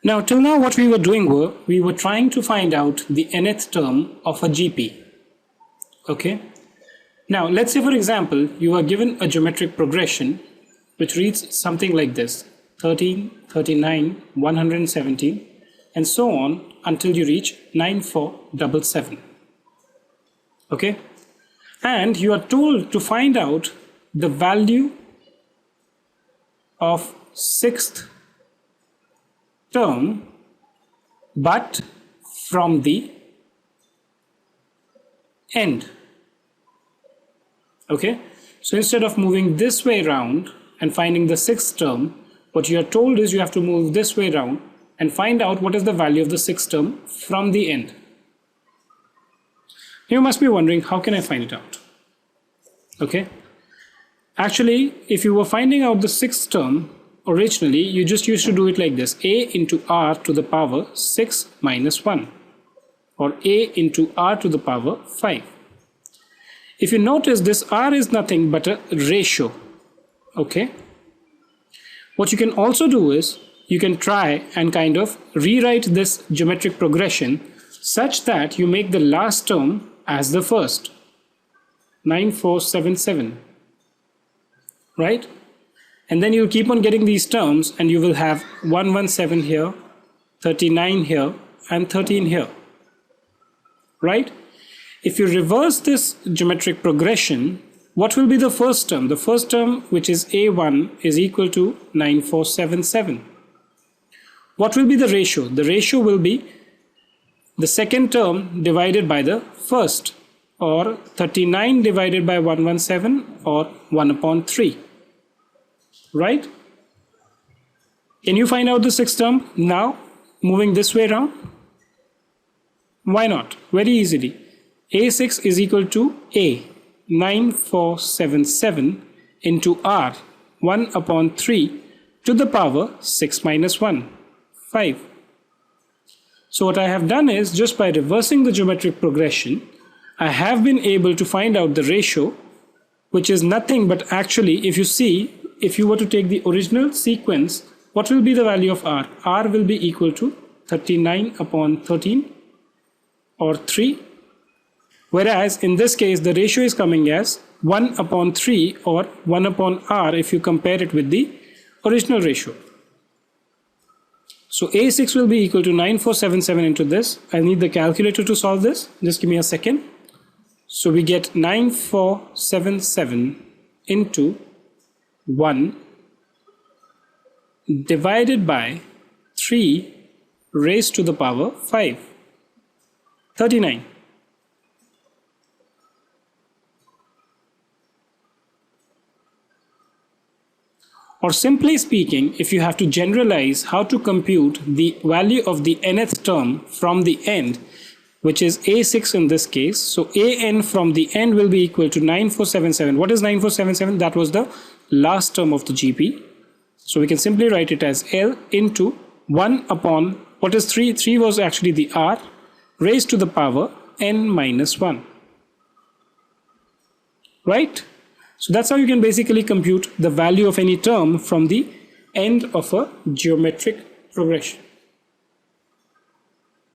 Now, till now what we were doing were, we were trying to find out the nth term of a GP. Okay. Now, let's say for example, you are given a geometric progression which reads something like this: 13, 39, 117, and so on until you reach 9477. Okay. And you are told to find out the value of sixth term, but from the end. Okay, so instead of moving this way around and finding the sixth term, what you are told is you have to move this way around and find out what is the value of the sixth term from the end. You must be wondering, how can I find it out? Okay, actually, if you were finding out the sixth term originally, you just used to do it like this: a into r to the power 6 minus 1, or a into r to the power 5. If you notice, this r is nothing but a ratio. Okay, what you can also do is you can try and kind of rewrite this geometric progression such that you make the last term as the first, 9477, right? And then you'll keep on getting these terms and you will have 117 here, 39 here, and 13 here, right? If you reverse this geometric progression, what will be the first term? The first term, which is A1, is equal to 9477. What will be the ratio? The ratio will be the second term divided by the first, or 39 divided by 117, or 1 upon 3. Right? Can you find out the sixth term now, moving this way around? Why not? Very easily. A6 is equal to A, 9477, into R, 1 upon 3, to the power 6 minus 1, 5. So what I have done is, just by reversing the geometric progression, I have been able to find out the ratio, which is nothing but, actually, if you see, if you were to take the original sequence, what will be the value of r? R will be equal to 39 upon 13, or 3. Whereas in this case, the ratio is coming as 1 upon 3, or 1 upon r if you compare it with the original ratio. So A6 will be equal to 9477 into this. I need the calculator to solve this. Just give me a second. So we get 9477 into 1 divided by 3 raised to the power 5, 39. Or simply speaking, if you have to generalize how to compute the value of the nth term from the end, which is A6 in this case, so an from the end will be equal to 9477. What is 9477? That was the last term of the GP. So we can simply write it as L into 1 upon, what is 3? 3 was actually the R, raised to the power n minus 1. Right? So that's how you can basically compute the value of any term from the end of a geometric progression.